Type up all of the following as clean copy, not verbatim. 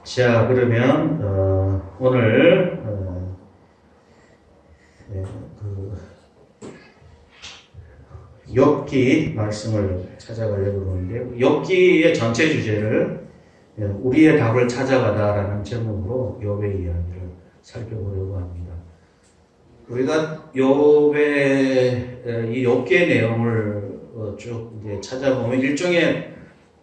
자, 그러면 오늘 욥기 말씀을 찾아가려고 그러는데요. 욥기의 전체 주제를 우리의 답을 찾아가다라는 제목으로 욥의 이야기를 살펴보려고 합니다. 우리가 욥의 이 욥기의 내용을 쭉 이제 찾아보면 일종의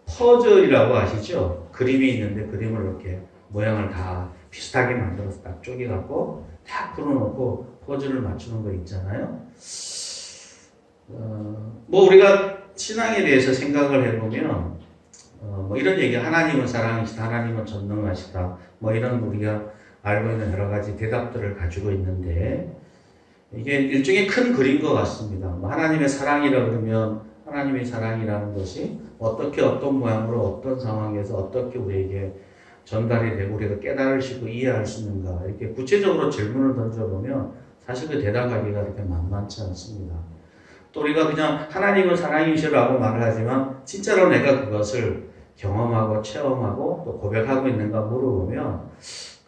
퍼즐이라고 아시죠? 그림이 있는데 그림을 이렇게 모양을 다 비슷하게 만들어서 딱 쪼개갖고 딱 풀어놓고 퍼즐을 맞추는 거 있잖아요. 뭐 우리가 신앙에 대해서 생각을 해보면 뭐 이런 얘기, 하나님은 사랑이시다, 하나님은 전능하시다, 뭐 이런 우리가 알고 있는 여러 가지 대답들을 가지고 있는데 이게 일종의 큰 그림인 것 같습니다. 뭐 하나님의 사랑이라 그러면 하나님의 사랑이라는 것이 어떻게 어떤 모양으로 어떤 상황에서 어떻게 우리에게 전달이 되고 우리가 깨달을 수 있고 이해할 수 있는가, 이렇게 구체적으로 질문을 던져보면 사실 그 대답하기가 그렇게 만만치 않습니다. 또 우리가 그냥 하나님은 사랑이시라고 말을 하지만 진짜로 내가 그것을 경험하고 체험하고 또 고백하고 있는가 물어보면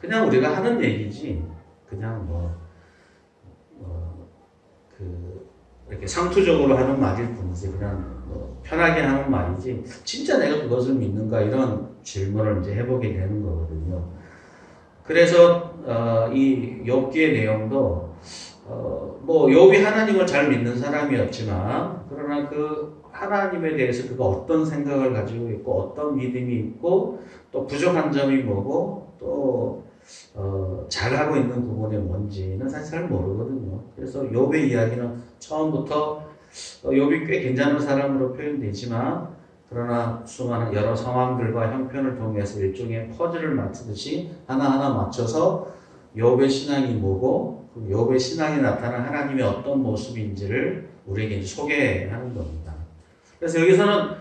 그냥 우리가 하는 얘기지, 그냥 이렇게 상투적으로 하는 말일 뿐이지, 그냥 편하게 하는 말이지, 진짜 내가 그것을 믿는가, 이런 질문을 이제 해보게 되는 거거든요. 그래서 이 욥기의 내용도 뭐 욥이 하나님을 잘 믿는 사람이었지만 그러나 그 하나님에 대해서 그가 어떤 생각을 가지고 있고 어떤 믿음이 있고 또 부족한 점이 뭐고 또 잘하고 있는 부분이 뭔지는 사실 잘 모르거든요. 그래서 욥의 이야기는 처음부터 욥이 꽤 괜찮은 사람으로 표현되지만 그러나 수많은 여러 상황들과 형편을 통해서 일종의 퍼즐을 맞추듯이 하나하나 맞춰서 욥의 신앙이 뭐고 욥의 신앙에 나타난 하나님의 어떤 모습인지를 우리에게 소개하는 겁니다. 그래서 여기서는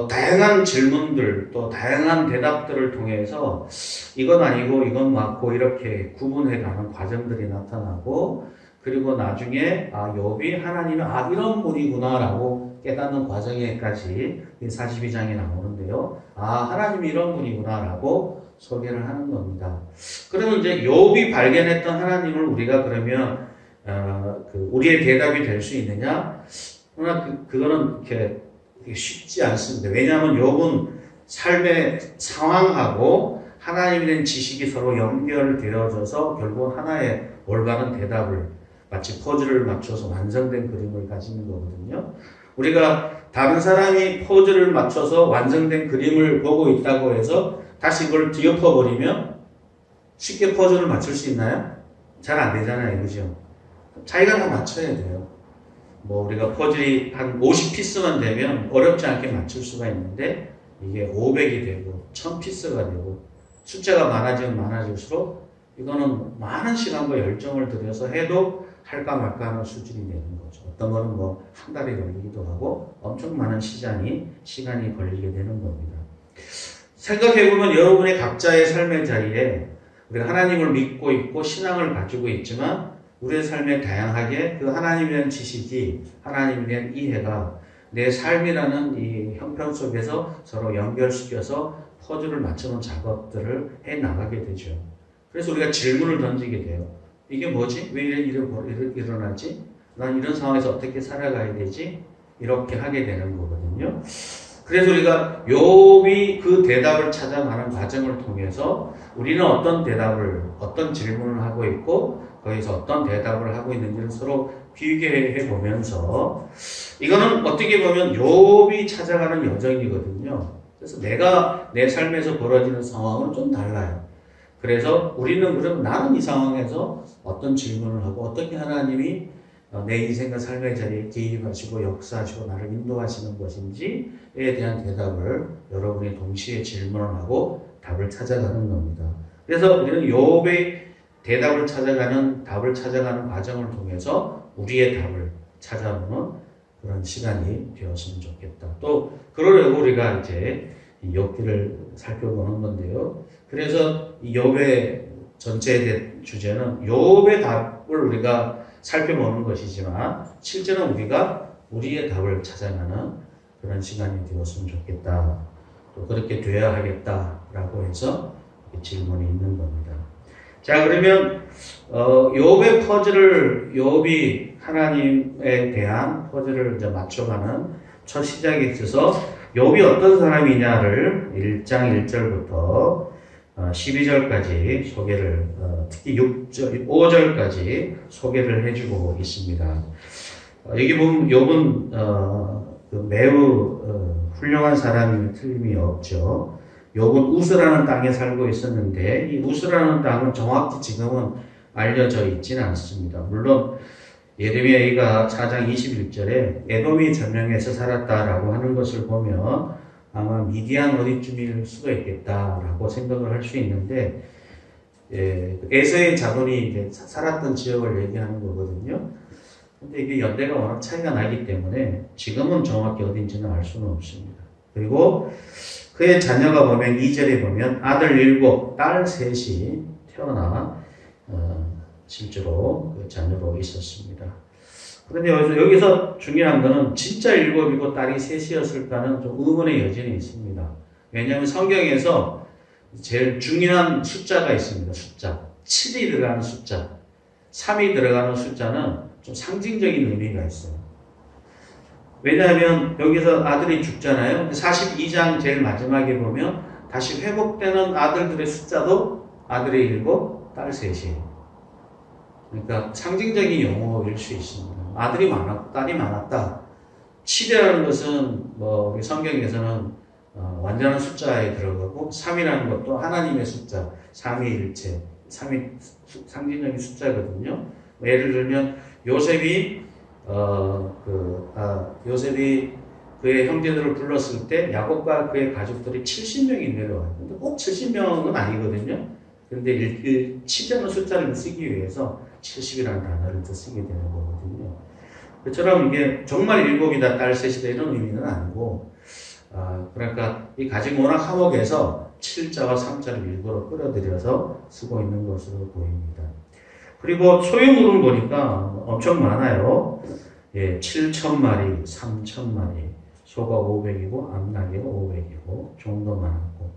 다양한 질문들 또 다양한 대답들을 통해서 이건 아니고 이건 맞고 이렇게 구분해가는 과정들이 나타나고, 그리고 나중에 욥이 하나님은 이런 분이구나 라고 깨닫는 과정에까지 42장에 나오는데요. 하나님이 이런 분이구나 라고 소개를 하는 겁니다. 그러면 이제 욥이 발견했던 하나님을 우리가 그러면 우리의 대답이 될 수 있느냐? 그러나 그거는 이렇게 쉽지 않습니다. 왜냐하면 욥은 삶의 상황하고 하나님에 대한 지식이 서로 연결되어져서 결국 하나의 올바른 대답을, 마치 퍼즐을 맞춰서 완성된 그림을 가지는 거거든요. 우리가 다른 사람이 퍼즐을 맞춰서 완성된 그림을 보고 있다고 해서 다시 그걸 뒤엎어버리면 쉽게 퍼즐을 맞출 수 있나요? 잘 안 되잖아요. 그죠? 자기가 다 맞춰야 돼요. 뭐 우리가 퍼즐이 한 50피스만 되면 어렵지 않게 맞출 수가 있는데 이게 500이 되고 1000피스가 되고 숫자가 많아지면 많아질수록 이거는 많은 시간과 열정을 들여서 해도 할까 말까 하는 수준이 되는 거죠. 어떤 거는 뭐 한 달이 걸리기도 하고 엄청 많은 시간이 걸리게 되는 겁니다. 생각해보면 여러분의 각자의 삶의 자리에 우리가 하나님을 믿고 있고 신앙을 가지고 있지만 우리의 삶에 다양하게 그 하나님에 대한 지식이, 하나님에 대한 이해가 내 삶이라는 이 형편 속에서 서로 연결시켜서 퍼즐을 맞추는 작업들을 해 나가게 되죠. 그래서 우리가 질문을 던지게 돼요. 이게 뭐지? 왜 이런 일이 일어나지? 난 이런 상황에서 어떻게 살아가야 되지? 이렇게 하게 되는 거거든요. 그래서 우리가 욥이 그 대답을 찾아가는 과정을 통해서 우리는 어떤 대답을, 어떤 질문을 하고 있고 거기서 어떤 대답을 하고 있는지를 서로 비교해 보면서, 이거는 어떻게 보면 욥이 찾아가는 여정이거든요. 그래서 내가 내 삶에서 벌어지는 상황은 좀 달라요. 그래서 우리는 그럼 나는 이 상황에서 어떤 질문을 하고 어떻게 하나님이 내 인생과 삶의 자리에 개입하시고 역사하시고 나를 인도하시는 것인지에 대한 대답을 여러분이 동시에 질문을 하고 답을 찾아가는 겁니다. 그래서 우리는 욥의 답을 찾아가는 과정을 통해서 우리의 답을 찾아보는 그런 시간이 되었으면 좋겠다. 또 그러려고 우리가 이제 이 욥기를 살펴보는 건데요. 그래서 이 욥의 전체 주제는 욥의 답을 우리가 살펴보는 것이지만 실제는 우리가 우리의 답을 찾아가는 그런 시간이 되었으면 좋겠다. 또 그렇게 되어야 하겠다라고 해서 질문이 있는 겁니다. 자, 그러면 욥의 퍼즐을 욥이 하나님에 대한 퍼즐을 이제 맞춰가는 첫 시작에 있어서 욥이 어떤 사람이냐를 1장 1절부터 12절까지 소개를 특히 5절까지 소개를 해주고 있습니다. 여기 보면 욥은 매우 훌륭한 사람이 틀림이 없죠. 욥은 우스라는 땅에 살고 있었는데 이 우스라는 땅은 정확히 지금은 알려져 있지는 않습니다. 물론 예레미야가 4장 21절에 에돔이 전령에서 살았다라고 하는 것을 보면 아마 미디안 어디쯤일 수가 있겠다라고 생각을 할 수 있는데 에서의 자손이 이제 살았던 지역을 얘기하는 거거든요. 근데 이게 연대가 워낙 차이가 나기 때문에 지금은 정확히 어딘지는 알 수는 없습니다. 그리고 그의 자녀가 보면 2절에 보면 아들 7, 딸 3이 태어나 실제로 그 자녀로 있었습니다. 그런데 여기서 중요한 거는 진짜 7이고 딸이 3이었을까는 좀 의문의 여지는 있습니다. 왜냐하면 성경에서 제일 중요한 숫자가 있습니다. 숫자. 7이 들어가는 숫자, 3이 들어가는 숫자는 좀 상징적인 의미가 있어요. 왜냐하면 여기서 아들이 죽잖아요. 42장 제일 마지막에 보면 다시 회복되는 아들들의 숫자도 아들이 7, 딸 3이에요. 그러니까 상징적인 용어일 수 있습니다. 아들이 많았고 딸이 많았다. 7이라는 것은 우리 성경에서는 완전한 숫자에 들어가고 3이라는 것도 하나님의 숫자, 삼위일체, 3이 상징적인 숫자거든요. 예를 들면 요셉이 요셉이 그의 형제들을 불렀을 때 야곱과 그의 가족들이 70명이 내려와요. 근데 꼭 70명은 아니거든요. 그런데 7이라는 숫자를 쓰기 위해서 70이라는 단어를 더 쓰게 되는 거거든요. 그처럼 이게 정말 7이다, 딸 3이다 이런 의미는 아니고, 그러니까 이 가지 문학 화목에서 7자와 3자를 일부러 끌어들여서 쓰고 있는 것으로 보입니다. 그리고 소유물은 보니까 엄청 많아요. 7,000마리, 3,000마리, 소가 500이고, 암나귀가 500이고, 종도 많았고.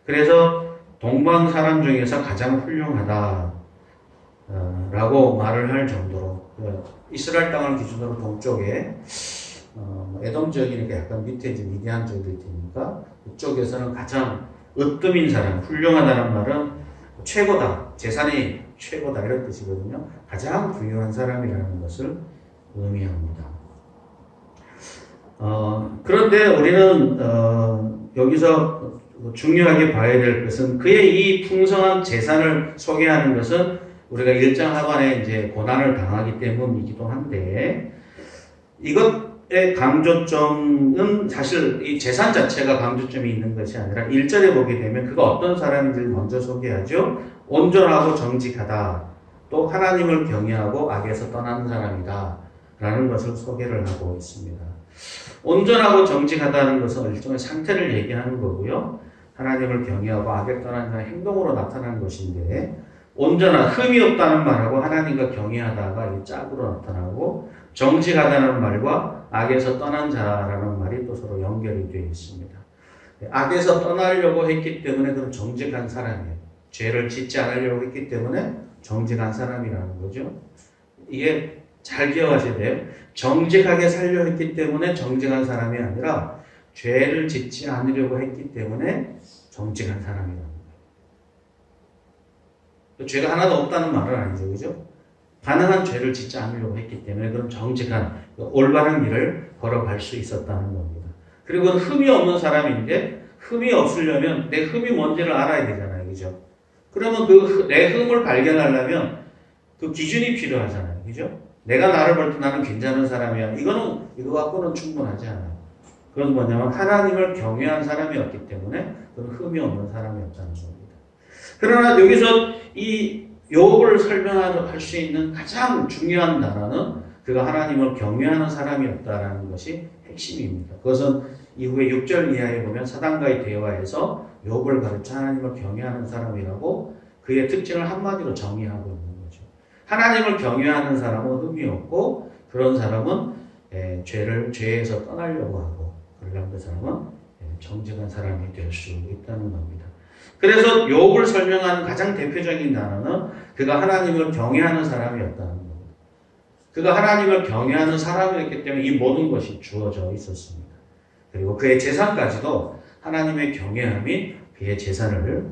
그래서 동방 사람 중에서 가장 훌륭하다, 라고 말을 할 정도로, 이스라엘 땅을 기준으로 동쪽에, 에돔 지역이니까 약간 밑에 이제 미디안 쪽일 테니까, 그쪽에서는 가장 으뜸인 사람, 훌륭하다는 말은 최고다, 재산이 최고다 이런 뜻이거든요. 가장 부유한 사람이라는 것을 의미합니다. 그런데 우리는 여기서 중요하게 봐야 될 것은 그의 이 풍성한 재산을 소개하는 것은 우리가 1장 하반에 이제 고난을 당하기 때문이기도 한데 이것의 강조점은 사실 이 재산 자체가 강조점이 있는 것이 아니라 1절에 보게 되면 그가 어떤 사람인지를 먼저 소개하죠. 온전하고 정직하다. 또 하나님을 경외하고 악에서 떠나는 사람이다. 라는 것을 소개를 하고 있습니다. 온전하고 정직하다는 것은 일종의 상태를 얘기하는 거고요. 하나님을 경외하고 악에 떠나는 사람 행동으로 나타나는 것인데 온전한 흠이 없다는 말하고 하나님과 경외하다가 짝으로 나타나고 정직하다는 말과 악에서 떠난 자라는 말이 또 서로 연결이 되어 있습니다. 악에서 떠나려고 했기 때문에 그런 정직한 사람이에요. 죄를 짓지 않으려고 했기 때문에 정직한 사람이라는 거죠. 이게 잘 기억하셔야 돼요. 정직하게 살려 했기 때문에 정직한 사람이 아니라 죄를 짓지 않으려고 했기 때문에 정직한 사람이라는 거예요. 죄가 하나도 없다는 말은 아니죠. 그죠? 가능한 죄를 짓지 않으려고 했기 때문에 그런 정직한 올바른 길을 걸어갈 수 있었다는 겁니다. 그리고 흠이 없는 사람인데 흠이 없으려면 내 흠이 뭔지를 알아야 되잖아요. 그죠? 그러면 내 흠을 발견하려면 그 기준이 필요하잖아요. 그죠? 내가 나를 볼 때 나는 괜찮은 사람이야. 이거 갖고는 충분하지 않아요. 그건 뭐냐면 하나님을 경외한 사람이었기 때문에 그런 흠이 없는 사람이었다는 겁니다. 그러나 여기서 이 욥을 설명할 수 있는 가장 중요한 단어는 그가 하나님을 경외하는 사람이었다는 것이 핵심입니다. 그것은 이후에 6절 이하에 보면 사단과의 대화에서 욥을 가르쳐 하나님을 경외하는 사람이라고 그의 특징을 한마디로 정의하고 있는 거죠. 하나님을 경외하는 사람은 흠이 없고 그런 사람은 죄에서 떠나려고 하고 그러려면 그 사람은 정직한 사람이 될 수 있다는 겁니다. 그래서 욥을 설명하는 가장 대표적인 단어는 그가 하나님을 경외하는 사람이었다는 겁니다. 그가 하나님을 경외하는 사람이었기 때문에 이 모든 것이 주어져 있었습니다. 그리고 그의 재산까지도 하나님의 경외함이 그의 재산을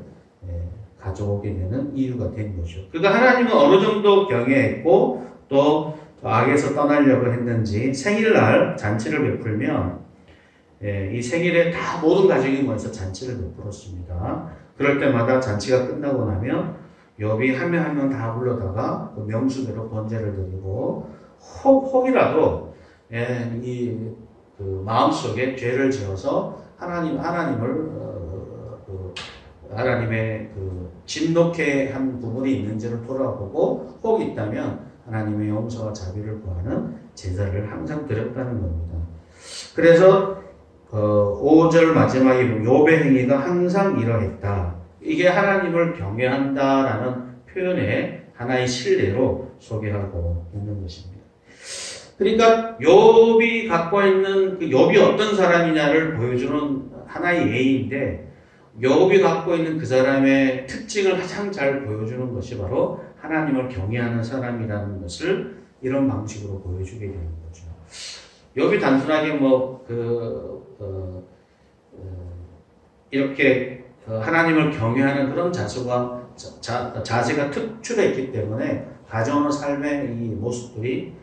가져오게 되는 이유가 된 거죠. 그가 하나님을 어느 정도 경외했고 또 악에서 떠나려고 했는지 생일날 잔치를 베풀면 이 생일에 다 모든 가족이 모여서 잔치를 베풀었습니다. 그럴 때마다 잔치가 끝나고 나면 욥이 한 명 한 명 다 불러다가 그 명수대로 번제를 드리고 혹이라도 그 마음속에 죄를 지어서 하나님의 그 진노케 한 부분이 있는지를 돌아보고 혹 있다면 하나님의 용서와 자비를 구하는 제사를 항상 드렸다는 겁니다. 그래서 5절 마지막에 욥의 행위가 항상 이러했다. 이게 하나님을 경외한다라는 표현의 하나의 신뢰로 소개하고 있는 것입니다. 그러니까 욥이 갖고 있는 그 욥이 어떤 사람이냐를 보여주는 하나의 예인데 욥이 갖고 있는 그 사람의 특징을 가장 잘 보여주는 것이 바로 하나님을 경외하는 사람이라는 것을 이런 방식으로 보여주게 되는 거죠. 욥이 단순하게 이렇게 하나님을 경외하는 그런 자세가 특출했기 때문에 가정의 삶의 이 모습들이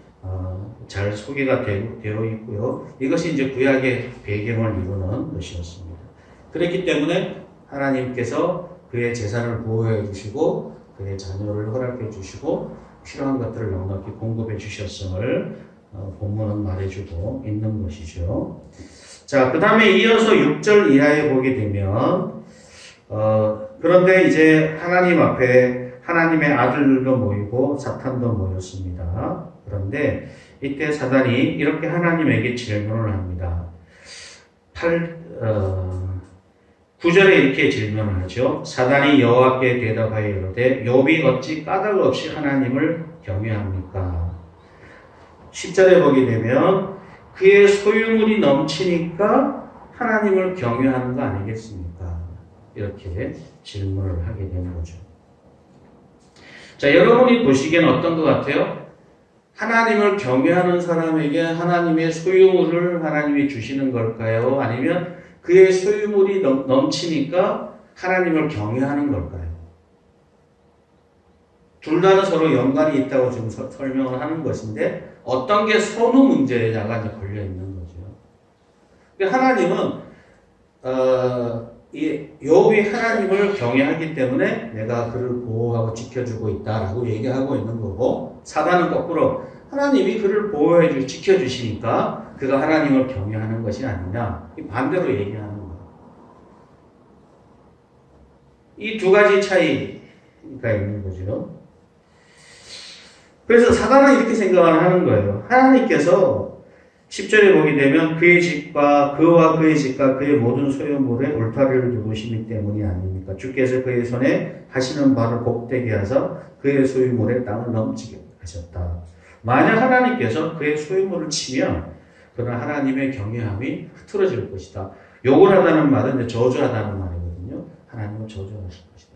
잘 소개가 되어 있고요. 이것이 이제 구약의 배경을 이루는 것이었습니다. 그렇기 때문에 하나님께서 그의 재산을 보호해 주시고 그의 자녀를 허락해 주시고 필요한 것들을 넉넉히 공급해 주셨음을 본문은 말해주고 있는 것이죠. 자, 그 다음에 이어서 6절 이하에 보게 되면 그런데 이제 하나님 앞에 하나님의 아들들도 모이고 사탄도 모였습니다. 그런데 이때 사단이 이렇게 하나님에게 질문을 합니다. 9절에 이렇게 질문을 하죠. 사단이 여호와께 대답하여 이르되 욥이 어찌 까닭 없이 하나님을 경외합니까? 10절에 보게 되면 그의 소유물이 넘치니까 하나님을 경외하는 거 아니겠습니까? 이렇게 질문을 하게 되는 거죠. 자, 여러분이 보시기엔 어떤 것 같아요? 하나님을 경외하는 사람에게 하나님의 소유물을 하나님이 주시는 걸까요? 아니면 그의 소유물이 넘치니까 하나님을 경외하는 걸까요? 둘 다는 서로 연관이 있다고 지금 설명을 하는 것인데 어떤 게 선후 문제냐가 이제 걸려 있는 거죠. 하나님은 욥이 하나님을 경외하기 때문에 내가 그를 보호하고 지켜주고 있다라고 얘기하고 있는 거고 사단은 거꾸로 하나님이 그를 보호해주고 지켜주시니까 그가 하나님을 경외하는 것이 아니냐 반대로 얘기하는 거예요. 이 두 가지 차이가 있는 거죠. 그래서 사단은 이렇게 생각을 하는 거예요. 하나님께서 10절에 보게 되면 그와 그의 집과 그의 모든 소유물에 울타리를 두시기 때문이 아닙니까? 주께서 그의 손에 하시는 바를 복되게 하사 그의 소유물에 땅을 넘치게 하셨다. 만약 하나님께서 그의 소유물을 치면 그러나 하나님의 경외함이 흐트러질 것이다. 욕을 하다는 말은 이제 저주하다는 말이거든요. 하나님을 저주하실 것이다.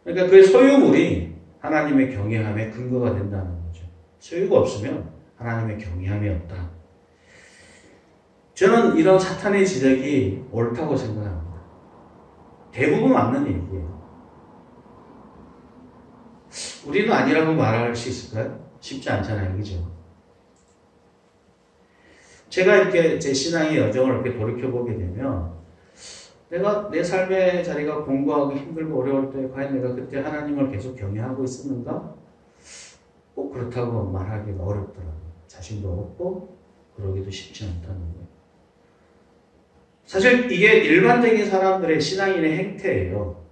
그러니까 그의 소유물이 하나님의 경외함의 근거가 된다는 거죠. 소유가 없으면 하나님의 경외함이 없다. 저는 이런 사탄의 지적이 옳다고 생각합니다. 대부분 맞는 얘기예요. 우리는 아니라고 말할 수 있을까요? 쉽지 않잖아요. 그죠? 제가 이렇게 제 신앙의 여정을 이렇게 돌이켜보게 되면 내가 내 삶의 자리가 공부하고 힘들고 어려울 때 과연 내가 그때 하나님을 계속 경외하고 있었는가? 꼭 그렇다고 말하기가 어렵더라고요. 자신도 없고 그러기도 쉽지 않다는 거예요. 사실 이게 일반적인 사람들의 신앙인의 행태예요.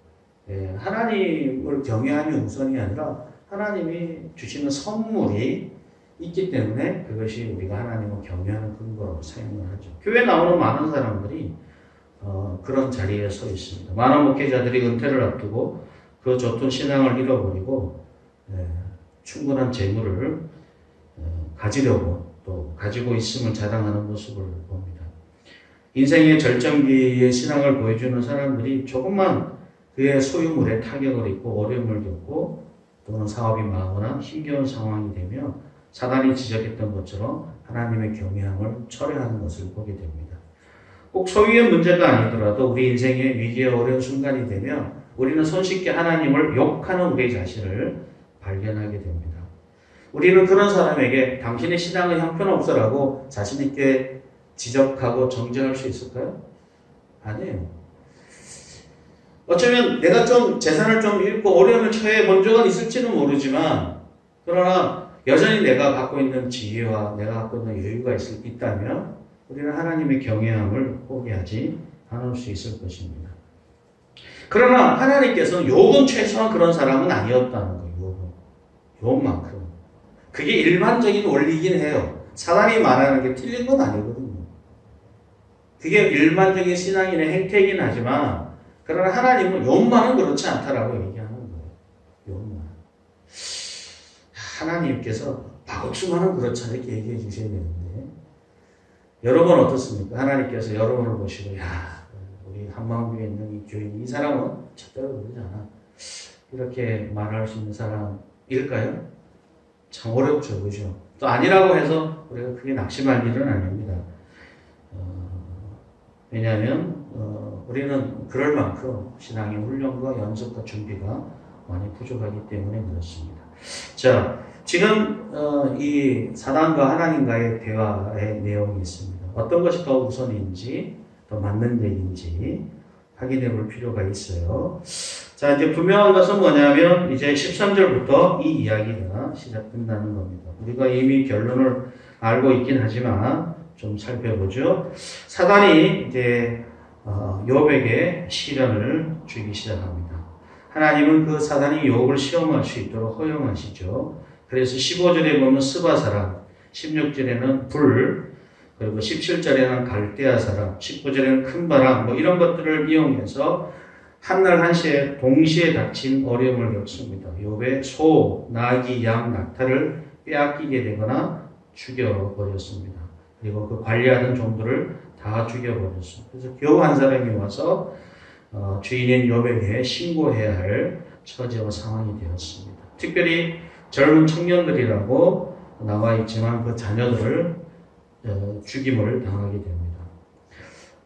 하나님을 경외함이 우선이 아니라 하나님이 주시는 선물이 있기 때문에 그것이 우리가 하나님을 경외하는 근거로 사용을 하죠. 교회 나오는 많은 사람들이 그런 자리에 서 있습니다. 많은 목회자들이 은퇴를 앞두고 그 좋던 신앙을 잃어버리고 충분한 재물을 가지려고 또 가지고 있음을 자랑하는 모습을 봅니다. 인생의 절정기의 신앙을 보여주는 사람들이 조금만 그의 소유물에 타격을 입고 어려움을 겪고 또는 사업이 망하거나 힘겨운 상황이 되며 사단이 지적했던 것처럼 하나님의 경외함을 철회하는 것을 보게 됩니다. 꼭 소유의 문제가 아니더라도 우리 인생의 위기의 어려운 순간이 되면 우리는 손쉽게 하나님을 욕하는 우리 자신을 발견하게 됩니다. 우리는 그런 사람에게 당신의 신앙은 형편없어라고 자신 있게 지적하고 정죄할 수 있을까요? 아니에요. 어쩌면 내가 좀 재산을 좀 잃고 어려움을 처해 본 적은 있을지는 모르지만 그러나 여전히 내가 갖고 있는 지혜와 내가 갖고 있는 여유가 있다면 우리는 하나님의 경외함을 포기하지 않을 수 있을 것입니다. 그러나 하나님께서는 욥은 최소한 그런 사람은 아니었다는 거예요. 욥만큼. 그게 일반적인 원리이긴 해요. 사람이 말하는 게 틀린 건 아니거든요. 그게 일반적인 신앙인의 행태이긴 하지만 그러나 하나님은 욥만은 그렇지 않다라고 얘기하는 거예요. 욥만. 하나님께서 바옥수만은 그렇지 않게 얘기해 주셔야 되는데 여러분 어떻습니까? 하나님께서 여러분을 보시고 야 우리 한마음교에 있는 이 교인 이 사람은 절대로 그러지 않아. 이렇게 말할 수 있는 사람일까요? 참 어렵죠. 그죠? 또 아니라고 해서 우리가 크게 낙심할 일은 아닙니다. 왜냐하면 우리는 그럴 만큼 신앙의 훈련과 연습과 준비가 많이 부족하기 때문에 그렇습니다. 자, 지금 이 사단과 하나님과의 대화의 내용이 있습니다. 어떤 것이 더 우선인지 더 맞는 얘기인지 확인해 볼 필요가 있어요. 자, 이제 분명한 것은 뭐냐면 이제 13절부터 이 이야기가 시작된다는 겁니다. 우리가 이미 결론을 알고 있긴 하지만 좀 살펴보죠. 사단이 이제 욥에게 시련을 주기 시작합니다. 하나님은 그 사단이 욥을 시험할 수 있도록 허용하시죠. 그래서 15절에 보면 스바 사람, 16절에는 불, 그리고 17절에는 갈대아 사람, 19절에는 큰 바람, 뭐 이런 것들을 이용해서 한날 한시에 동시에 닥친 어려움을 겪습니다. 욥의 소, 나귀, 양, 낙타를 빼앗기게 되거나 죽여버렸습니다. 그리고 그 관리하던 종들을 다 죽여버렸습니다. 그래서 겨우 한 사람이 와서 주인인 욥에게 신고해야 할 처지와 상황이 되었습니다. 특별히 젊은 청년들이라고 나와 있지만 그 자녀들을 죽임을 당하게 됩니다.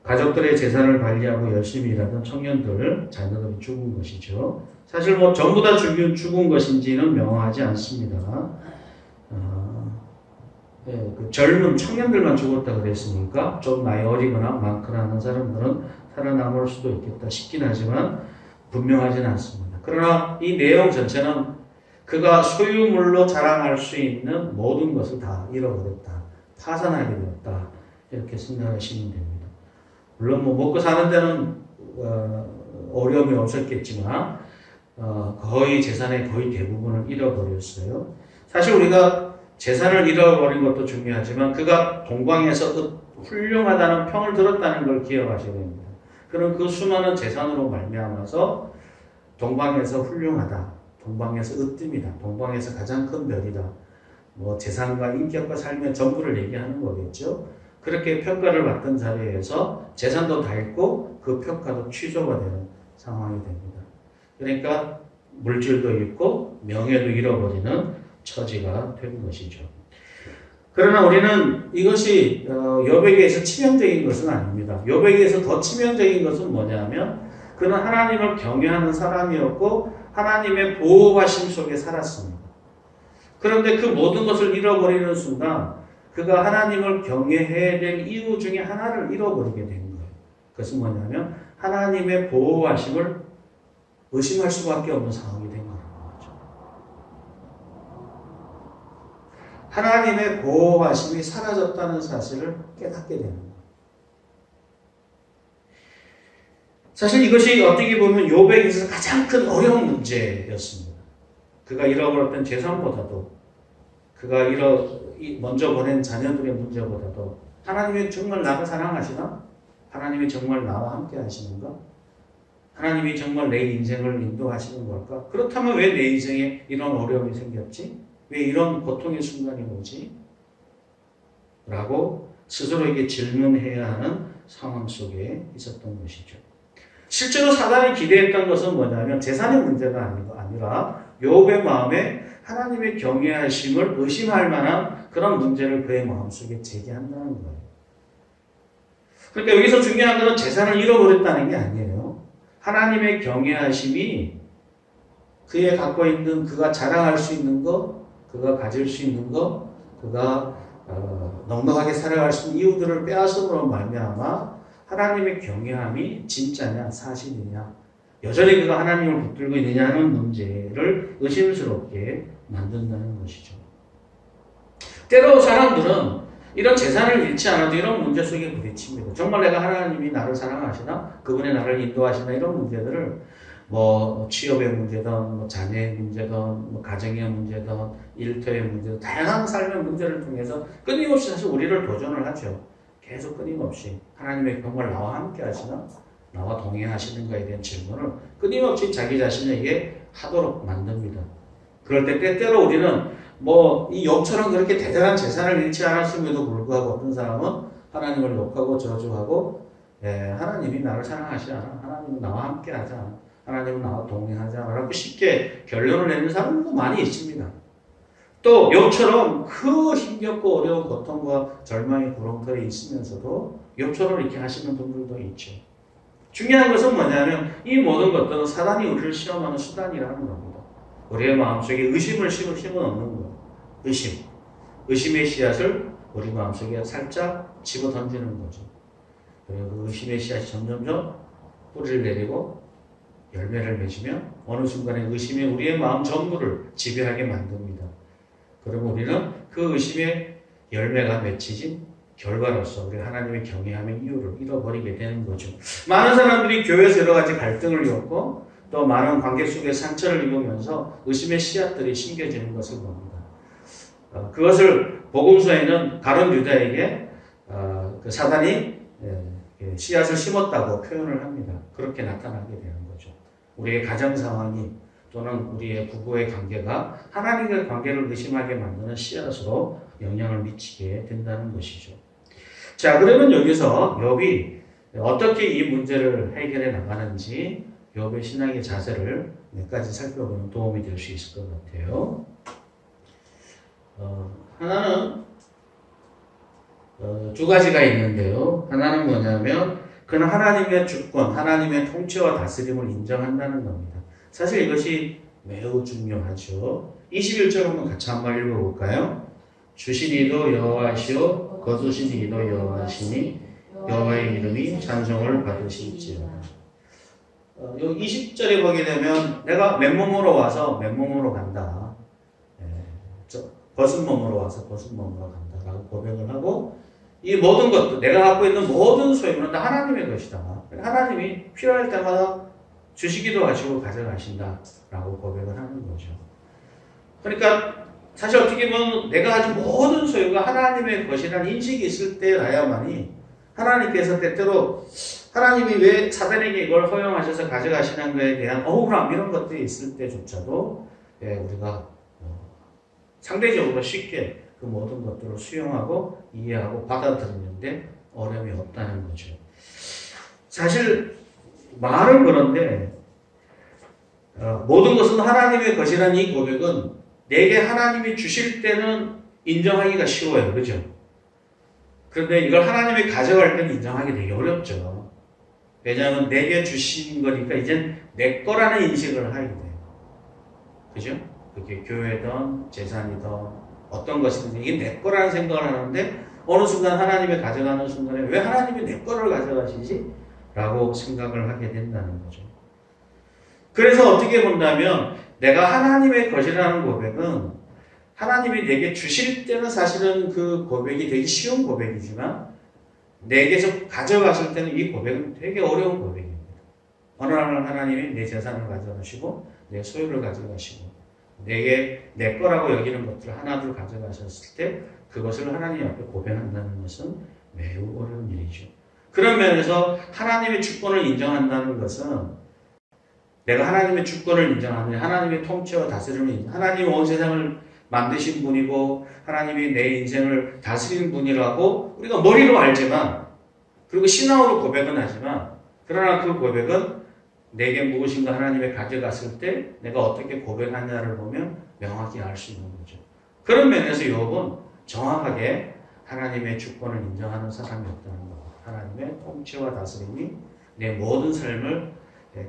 가족들의 재산을 관리하고 열심히 일하던 청년들, 자녀들이 죽은 것이죠. 사실 뭐 전부 다 죽은 것인지는 명확하지 않습니다. 그 젊은 청년들만 죽었다 그랬으니까 좀 나이 어리거나 많거나 하는 사람들은 살아남을 수도 있겠다 싶긴 하지만 분명하지는 않습니다. 그러나 이 내용 전체는 그가 소유물로 자랑할 수 있는 모든 것을 다 잃어버렸다. 파산하게 되었다. 이렇게 생각하시면 됩니다. 물론 뭐 먹고 사는 데는 어려움이 없었겠지만 거의 재산의 거의 대부분을 잃어버렸어요. 사실 우리가 재산을 잃어버린 것도 중요하지만 그가 동방에서 훌륭하다는 평을 들었다는 걸 기억하셔야 됩니다. 그럼 그 수많은 재산으로 말미암아서 동방에서 훌륭하다, 동방에서 으뜸이다, 동방에서 가장 큰 별이다, 뭐 재산과 인격과 삶의 전부를 얘기하는 거겠죠. 그렇게 평가를 받던 자리에서 재산도 다 잃고 그 평가도 취소가 되는 상황이 됩니다. 그러니까 물질도 잃고 명예도 잃어버리는 처지가 된 것이죠. 그러나 우리는 이것이 욥에게서 치명적인 것은 아닙니다. 욥에게서 더 치명적인 것은 뭐냐면 그는 하나님을 경외하는 사람이었고 하나님의 보호하심 속에 살았습니다. 그런데 그 모든 것을 잃어버리는 순간 그가 하나님을 경외해야 될 이유 중에 하나를 잃어버리게 된 거예요. 그것은 뭐냐면 하나님의 보호하심을 의심할 수밖에 없는 상황이 된 거죠. 하나님의 보호하심이 사라졌다는 사실을 깨닫게 되는 거예요. 사실 이것이 어떻게 보면 욥에게서 가장 큰 어려운 문제였습니다. 그가 잃어버렸던 재산보다도 그가 먼저 보낸 자녀들의 문제보다도 하나님이 정말 나를 사랑하시나? 하나님이 정말 나와 함께 하시는가? 하나님이 정말 내 인생을 인도하시는 걸까? 그렇다면 왜 내 인생에 이런 어려움이 생겼지? 왜 이런 고통의 순간이 오지? 라고 스스로에게 질문해야 하는 상황 속에 있었던 것이죠. 실제로 사단이 기대했던 것은 뭐냐면 재산의 문제가 아니라 욥의 마음에 하나님의 경외하심을 의심할 만한 그런 문제를 그의 마음속에 제기한다는 거예요. 그러니까 여기서 중요한 것은 재산을 잃어버렸다는 게 아니에요. 하나님의 경외하심이 그의 갖고 있는, 그가 자랑할 수 있는 것, 그가 가질 수 있는 것, 그가 넉넉하게 살아갈 수 있는 이유들을 빼앗음으로 말미암아 하나님의 경외함이 진짜냐 사실이냐, 여전히 그가 하나님을 붙들고 있느냐 하는 문제를 의심스럽게 만든다는 것이죠. 때로 사람들은 이런 재산을 잃지 않아도 이런 문제 속에 부딪힙니다. 정말 내가 하나님이 나를 사랑하시나? 그분이 나를 인도하시나? 이런 문제들을 뭐 취업의 문제든 뭐 자녀의 문제든 뭐 가정의 문제든 일터의 문제든 다양한 삶의 문제를 통해서 끊임없이 사실 우리를 도전을 하죠. 계속 끊임없이 하나님의 정말 나와 함께 하시나? 나와 동행하시는가에 대한 질문을 끊임없이 자기 자신에게 하도록 만듭니다. 그럴 때 때때로 우리는 뭐 이 욥처럼 그렇게 대단한 재산을 잃지 않았음에도 불구하고 어떤 사람은 하나님을 욕하고 저주하고 하나님이 나를 사랑하지 않아, 하나님은 나와 함께 하지 않아, 하나님은 나와 동행하지 않아 라고 쉽게 결론을 내는 사람도 많이 있습니다. 또 욥처럼 그 힘겹고 어려운 고통과 절망의 구렁텅이에 있으면서도 욥처럼 이렇게 하시는 분들도 있죠. 중요한 것은 뭐냐면 이 모든 것들은 사단이 우리를 시험하는 수단이라는 겁니다. 우리의 마음속에 의심을 심어넣는 거예요. 의심의 씨앗을 우리 마음속에 살짝 집어던지는 거죠. 그리고 그 의심의 씨앗이 점점점 뿌리를 내리고 열매를 맺으며 어느 순간에 의심이 우리의 마음 전부를 지배하게 만듭니다. 그러면 우리는 그 의심의 열매가 맺히진 결과로서 우리 하나님의 경외함의 이유를 잃어버리게 되는 거죠. 많은 사람들이 교회에서 여러 가지 갈등을 겪고 또 많은 관계 속에 상처를 입으면서 의심의 씨앗들이 심겨지는 것을 봅니다. 그것을 복음서에는 가룟 유다에게 그 사단이 씨앗을 심었다고 표현을 합니다. 그렇게 나타나게 되는 거죠. 우리의 가정 상황이 또는 우리의 부부의 관계가 하나님과의 관계를 의심하게 만드는 씨앗으로 영향을 미치게 된다는 것이죠. 자, 그러면 여기서 욥이 어떻게 이 문제를 해결해 나가는지 욥의 신앙의 자세를 몇 가지 살펴보면 도움이 될 수 있을 것 같아요. 하나는 두 가지가 있는데요. 하나는 뭐냐면 그는 하나님의 주권, 하나님의 통치와 다스림을 인정한다는 겁니다. 사실 이것이 매우 중요하죠. 21절 한번 같이 한번 읽어볼까요? 주신 이도 여호와시오 거두신 이도 여호와시니 여호와의 이름이 찬송을 받으실지어다. 여기 20절에 보게 되면 내가 맨몸으로 와서 맨몸으로 간다. 벗은 몸으로 와서 벗은 몸으로 간다 라고 고백을 하고 이 모든 것도 내가 갖고 있는 모든 소유는 다 하나님의 것이다. 하나님이 필요할 때마다 주시기도 하시고 가져가신다 라고 고백을 하는 거죠. 그러니까 사실 어떻게 보면 내가 가진 모든 소유가 하나님의 것이라는 인식이 있을 때라야만이 하나님께서 때때로 하나님이 왜 사단에게 이걸 허용하셔서 가져가시는 것에 대한 억울함 이런 것들이 있을 때조차도 우리가 상대적으로 쉽게 그 모든 것들을 수용하고 이해하고 받아들이는데 어려움이 없다는 거죠. 사실 말은 그런데 모든 것은 하나님의 것이라는 이 고백은 내게 하나님이 주실 때는 인정하기가 쉬워요. 그죠? 그런데 이걸 하나님이 가져갈 때는 인정하기 되게 어렵죠. 왜냐하면 내게 주신 거니까 이젠 내 거라는 인식을 하게 돼요. 그죠? 그게 교회든 재산이든 어떤 것이든 이게 내 거라는 생각을 하는데 어느 순간 하나님이 가져가는 순간에 왜 하나님이 내 거를 가져가시지? 라고 생각을 하게 된다는 거죠. 그래서 어떻게 본다면 내가 하나님의 것이라는 고백은 하나님이 내게 주실 때는 사실은 그 고백이 되게 쉬운 고백이지만 내게서 가져갔을 때는 이 고백은 되게 어려운 고백입니다. 어느 날 하나님이 내 재산을 가져가시고 내 소유를 가져가시고 내게 내 거라고 여기는 것들을 하나둘 가져가셨을 때 그것을 하나님 앞에 고백한다는 것은 매우 어려운 일이죠. 그런 면에서 하나님의 주권을 인정한다는 것은 내가 하나님의 주권을 인정하는 하나님의 통치와 다스림을 하나님이 온 세상을 만드신 분이고 하나님이 내 인생을 다스리는 분이라고 우리가 머리로 알지만 그리고 신앙으로 고백은 하지만 그러나 그 고백은 내게 무엇인가 하나님의 가져갔을 때 내가 어떻게 고백하냐를 보면 명확히 알 수 있는 거죠. 그런 면에서 욥은 정확하게 하나님의 주권을 인정하는 사람이 없다는 거. 하나님의 통치와 다스림이 내 모든 삶을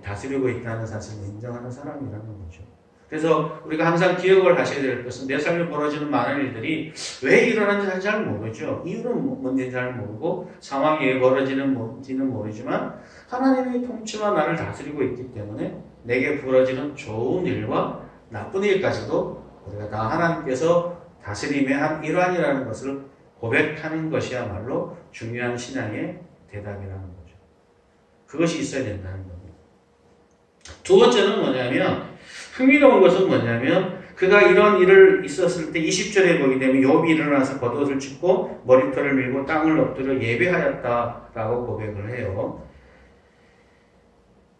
다스리고 있다는 사실을 인정하는 사람이라는 거죠. 그래서 우리가 항상 기억을 하셔야 될 것은 내 삶에 벌어지는 많은 일들이 왜 일어나는지 잘 모르죠. 이유는 뭔지 잘 모르고 상황이 왜 벌어지는지는 모르지만 하나님의 통치와 나를 다스리고 있기 때문에 내게 벌어지는 좋은 일과 나쁜 일까지도 우리가 다 하나님께서 다스림의 한 일환이라는 것을 고백하는 것이야말로 중요한 신앙의 대답이라는 거죠. 그것이 있어야 된다는 겁니다. 두 번째는 뭐냐면 흥미로운 것은 뭐냐면 그가 이런 일을 있었을 때 20절에 보게 되면 욥이 일어나서 겉옷을 찢고 머리털을 밀고 땅을 엎드려 예배하였다라고 고백을 해요.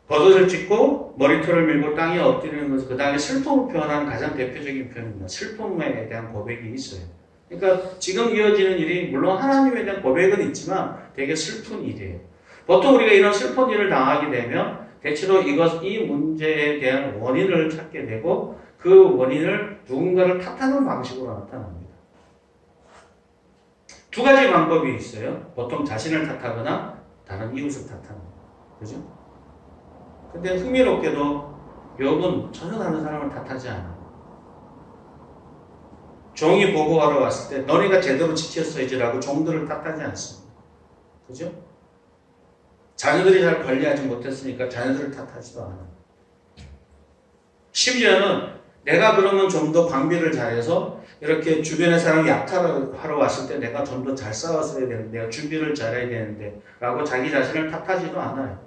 겉옷을 찢고 머리털을 밀고 땅에 엎드리는 것은 그 다음에 슬픔을 표현하는 가장 대표적인 표현입니다. 슬픔에 대한 고백이 있어요. 그러니까 지금 이어지는 일이 물론 하나님에 대한 고백은 있지만 되게 슬픈 일이에요. 보통 우리가 이런 슬픈 일을 당하게 되면 대체로 이 문제에 대한 원인을 찾게 되고 그 원인을 누군가를 탓하는 방식으로 나타납니다. 두 가지 방법이 있어요. 보통 자신을 탓하거나 다른 이웃을 탓하는 거예요. 그죠? 근데 흥미롭게도 욥은 전혀 다른 사람을 탓하지 않아요. 종이 보고하러 왔을 때 너네가 제대로 지켰어야지라고 종들을 탓하지 않습니다. 그죠? 자녀들이 잘 관리하지 못했으니까 자녀들을 탓하지도 않아요. 심지어는 내가 그러면 좀 더 방비를 잘해서 이렇게 주변의 사람이 약탈하러 왔을 때 내가 좀 더 잘 싸웠어야 되는데 내가 준비를 잘해야 되는데 라고 자기 자신을 탓하지도 않아요.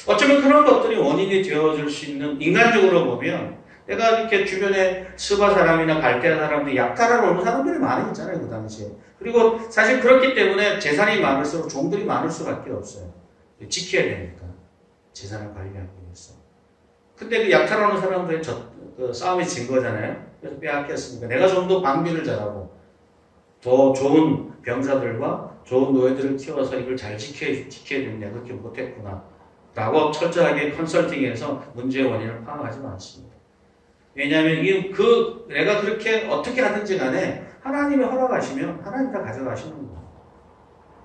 어쩌면 그런 것들이 원인이 되어줄 수 있는, 인간적으로 보면 내가 이렇게 주변에 스바 사람이나 갈대아 사람들이 약탈하러 오는 사람들이 많이 있잖아요, 그 당시에. 그리고 사실 그렇기 때문에 재산이 많을수록 종들이 많을 수밖에 없어요. 지켜야 되니까. 재산을 관리하기 위해서. 근데 그 약탈하는 사람들이 그 싸움이 진 거잖아요. 그래서 빼앗겼으니까 내가 좀 더 방비를 잘하고 더 좋은 병사들과 좋은 노예들을 키워서 이걸 잘 지켜야 되는데 그렇게 못했구나. 라고 철저하게 컨설팅해서 문제의 원인을 파악하지 않습니다. 왜냐하면 내가 그렇게 어떻게 하든지 간에 하나님이 허락하시면 하나님 다 가져가시는 거예요.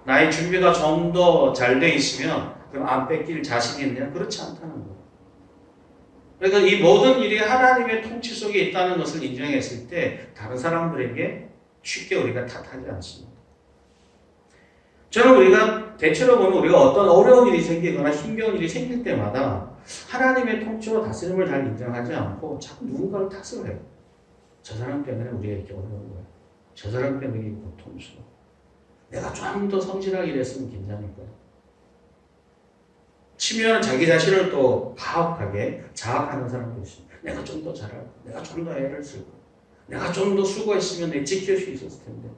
나의 준비가 좀 더 잘 돼 있으면 그럼 안 뺏길 자신이 있느냐? 그렇지 않다는 거예요. 그러니까 이 모든 일이 하나님의 통치 속에 있다는 것을 인정했을 때 다른 사람들에게 쉽게 우리가 탓하지 않습니다. 저는 우리가 대체로 보면 우리가 어떤 어려운 일이 생기거나 힘겨운 일이 생길 때마다 하나님의 통치와 다스림을 잘 인정하지 않고 자꾸 누군가를 탓을 해요. 저 사람 때문에 우리가 이렇게 어려운 거야. 저 사람 때문에 이게 고통스러워. 내가 좀 더 성실하게 일했으면 괜찮을 거야. 치면 자기 자신을 또 가혹하게 자학하는 사람도 있습니다. 내가 좀 더 잘할 거야. 내가 좀 더 애를 쓸 거야. 내가 좀 더 수고했으면 내가 지킬 수 있었을 텐데.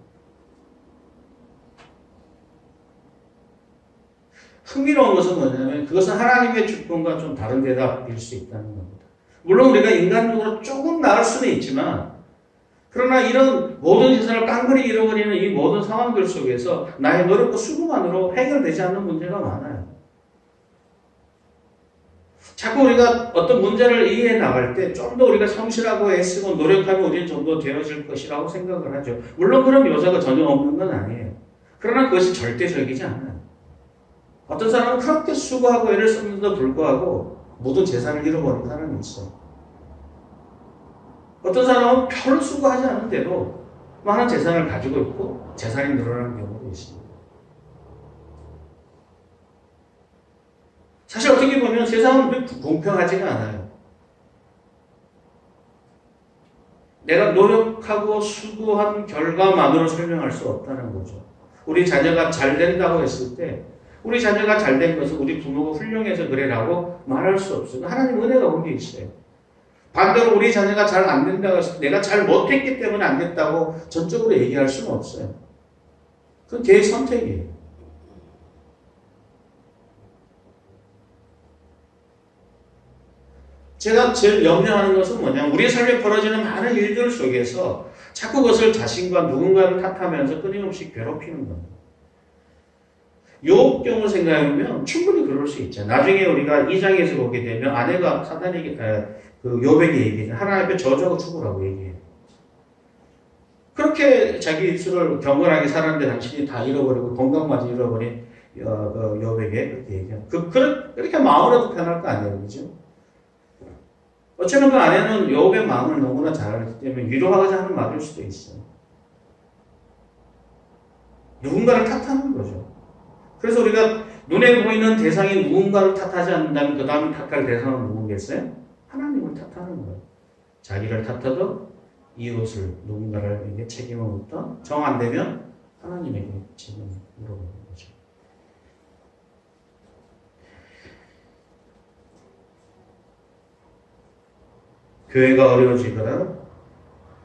흥미로운 것은 뭐냐면 그것은 하나님의 주권과 좀 다른 대답일 수 있다는 겁니다. 물론 우리가 인간적으로 조금 나을 수는 있지만 그러나 이런 모든 세상을 깡그리 잃어버리는 이 모든 상황들 속에서 나의 노력과 수고만으로 해결되지 않는 문제가 많아요. 자꾸 우리가 어떤 문제를 이해해 나갈 때 좀 더 우리가 성실하고 애쓰고 노력하면 우리는 좀 더 되어질 것이라고 생각을 하죠. 물론 그런 묘사가 전혀 없는 건 아니에요. 그러나 그것이 절대적이지 않아요. 어떤 사람은 그렇게 수고하고 애를 썼는데도 불구하고 모든 재산을 잃어버린 사람이 있어요. 어떤 사람은 별로 수고하지 않은데도 많은 재산을 가지고 있고 재산이 늘어나는 경우도 있습니다. 사실 어떻게 보면 세상은 공평하지가 않아요. 내가 노력하고 수고한 결과만으로 설명할 수 없다는 거죠. 우리 자녀가 잘 된다고 했을 때 우리 자녀가 잘 된 것은 우리 부모가 훌륭해서 그래라고 말할 수 없어요. 하나님 은혜가 거기에 있어요. 반대로 우리 자녀가 잘 안 된다고 했을 때 내가 잘 못했기 때문에 안 됐다고 전적으로 얘기할 수는 없어요. 그건 걔의 선택이에요. 제가 제일 염려하는 것은 뭐냐면 우리 삶에 벌어지는 많은 일들 속에서 자꾸 그것을 자신과 누군가를 탓하면서 끊임없이 괴롭히는 겁니다. 욥 경우 생각해보면 충분히 그럴 수 있죠. 나중에 우리가 2장에서 보게 되면 아내가 사단에게, 그 욥에게 얘기해요. 하나님 앞에 저주하고 죽으라고 얘기해요. 그렇게 자기 입술을 경건하게 살았는데 당신이 다 잃어버리고 건강마저 잃어버린 그 욥에게 그렇게 얘기해요. 그렇게 마음으로도 편할 거 아니에요. 그죠? 어쩌면 그 아내는 욥의 마음을 너무나 잘 알기 때문에 위로하고자 하는 말일 수도 있어요. 누군가를 탓하는 거죠. 그래서 우리가 눈에 보이는 대상이 누군가를 탓하지 않는다면 그 다음에 탓할 대상은 누구겠어요? 하나님을 탓하는 거예요. 자기를 탓하든 이웃을 누군가를 책임을 묻든 정 안 되면 하나님에게 책임을 물어보는 거죠. 교회가 어려워지거나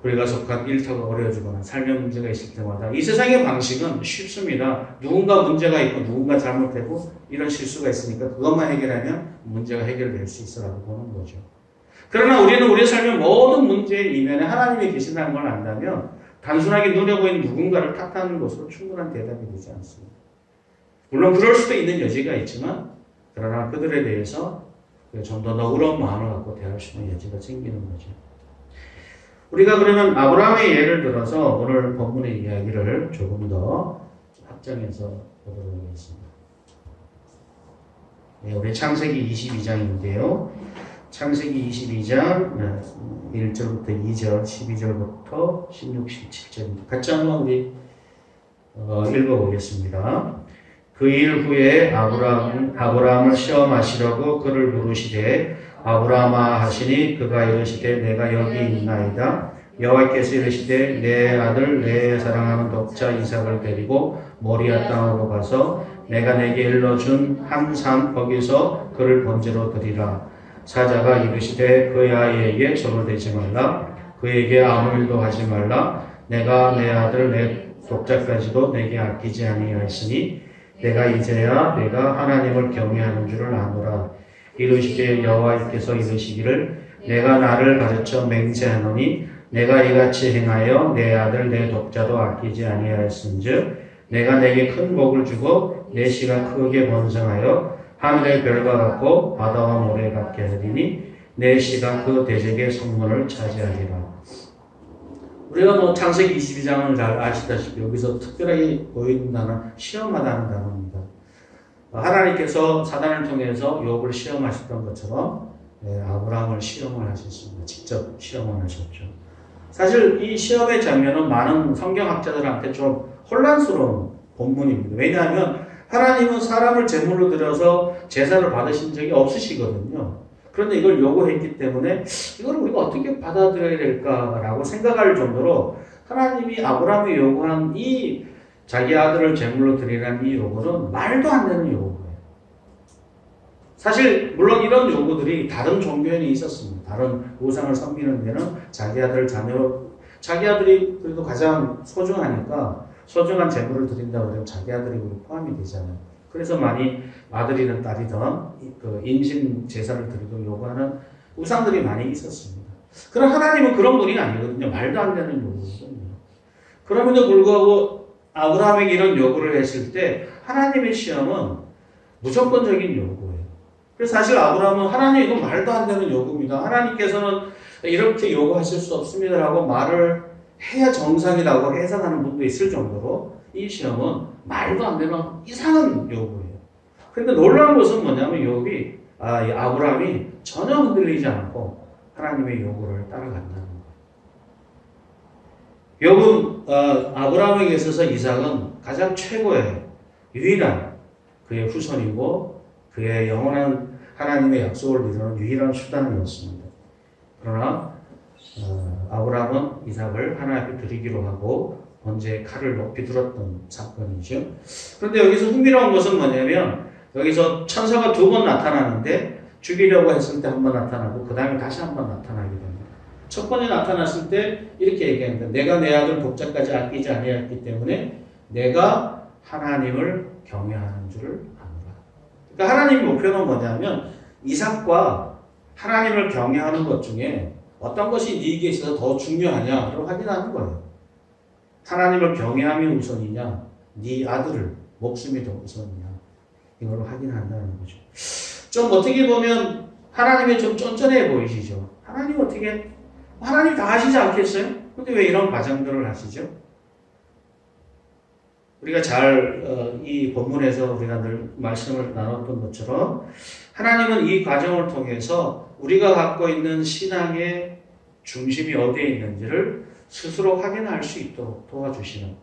우리가 속한 일터가 어려워지거나 삶의 문제가 있을 때마다 이 세상의 방식은 쉽습니다. 누군가 문제가 있고 누군가 잘못되고 이런 실수가 있으니까 그것만 해결하면 문제가 해결될 수 있어라고 보는 거죠. 그러나 우리는 우리 삶의 모든 문제의 이면에 하나님이 계신다는 걸 안다면 단순하게 눈에 보이는 누군가를 탓하는 것으로 충분한 대답이 되지 않습니다. 물론 그럴 수도 있는 여지가 있지만 그러나 그들에 대해서 좀 더 너그러운 마음을 갖고 대할 수 있는 여지가 생기는 거죠. 우리가 그러면 아브라함의 예를 들어서 오늘 본문의 이야기를 조금 더 확장해서 보도록 하겠습니다. 네, 우리 창세기 22장인데요. 창세기 22장 1절부터 2절, 12절부터 16, 17절입니다. 같이 한번 우리 읽어보겠습니다. 그 일 후에 아브라함을 시험하시려고 그를 부르시되 아브라함아 하시니 그가 이르시되 내가 여기 있나이다. 여호와께서 이르시되 내 아들 내 사랑하는 독자 이삭을 데리고 모리아 땅으로 가서 내가 내게 일러준 한 산 거기서 그를 번제로 드리라. 사자가 이르시되 그 아이에게 손을 대지 말라. 그에게 아무 일도 하지 말라. 내가 내 아들 내 독자까지도 내게 아끼지 아니하였으니 내가 이제야 내가 하나님을 경외하는 줄을 아노라. 이르시되 여호와께서 이르시기를 내가 나를 가르쳐 맹세하노니 내가 이같이 행하여 내 아들 내 독자도 아끼지 아니하였은즉 내가 내게 큰 복을 주고 내 씨가 크게 번성하여 하늘의 별과 같고 바다와 모래 같게 하리니 내 씨가 그 대적의 성문을 차지하리라. 우리가 창세기 22장을 잘 아시다시피 여기서 특별하게 보이는 단어는 시험하다는 단어입니다. 하나님께서 사단을 통해서 욥을 시험하셨던 것처럼 아브라함을 시험을 하셨습니다. 직접 시험을 하셨죠. 사실 이 시험의 장면은 많은 성경학자들한테 좀 혼란스러운 본문입니다. 왜냐하면 하나님은 사람을 제물로 들여서 제사를 받으신 적이 없으시거든요. 그런데 이걸 요구했기 때문에 이걸 우리가 어떻게 받아들여야 될까라고 생각할 정도로 하나님이 아브라함이 요구한 이 자기 아들을 제물로 드리라는 이 요구는 말도 안 되는 요구예요. 사실 물론 이런 요구들이 다른 종교에는 있었습니다. 다른 우상을 섬기는 데는 자기 아들이 그래도 가장 소중하니까 소중한 제물을 드린다고 그러면 자기 아들이 포함이 되잖아요. 그래서 많이 아들이든 딸이든 그 임신 제사를 드리고 요구하는 우상들이 많이 있었습니다. 그러나 하나님은 그런 분이 아니거든요. 말도 안 되는 요구거든요. 그럼에도 불구하고 아브라함에게 이런 요구를 했을 때 하나님의 시험은 무조건적인 요구예요. 그래서 사실 아브라함은 하나님 이건 말도 안 되는 요구입니다. 하나님께서는 이렇게 요구하실 수 없습니다라고 말을 해야 정상이라고 해석하는 분도 있을 정도로 이 시험은 말도 안 되는 이상한 요구예요. 그런데 놀라운 것은 뭐냐면 아브라함이 전혀 흔들리지 않고 하나님의 요구를 따라간다는 거예요. 욥은 아브라함에게 있어서 이삭은 가장 최고의 유일한 그의 후손이고 그의 영원한 하나님의 약속을 이루는 유일한 수단이었습니다. 그러나 아브라함은 이삭을 하나님 앞에 드리기로 하고 번제의 칼을 높이 들었던 사건이죠. 그런데 여기서 흥미로운 것은 뭐냐면 여기서 천사가 두 번 나타나는데 죽이려고 했을 때 한 번 나타나고 그 다음에 다시 한 번 나타나게 됩니다. 첫 번에 나타났을 때 이렇게 얘기합니다. 내가 내 아들 독자까지 아끼지 아니했기 때문에 내가 하나님을 경외하는 줄을 아노라. 그러니까 하나님의 목표는 뭐냐면 이삭과 하나님을 경외하는 것 중에 어떤 것이 네게 있어서 더 중요하냐를 확인하는 거예요. 하나님을 경외함이 우선이냐, 네 아들을 목숨이 더 우선이냐. 이걸 확인한다는 거죠. 좀 어떻게 보면 하나님이 좀 쫀쫀해 보이시죠? 하나님 다 하시지 않겠어요? 근데 왜 이런 과정들을 하시죠? 우리가 이 본문에서 우리가 늘 말씀을 나눴던 것처럼 하나님은 이 과정을 통해서 우리가 갖고 있는 신앙의 중심이 어디에 있는지를 스스로 확인할 수 있도록 도와주시는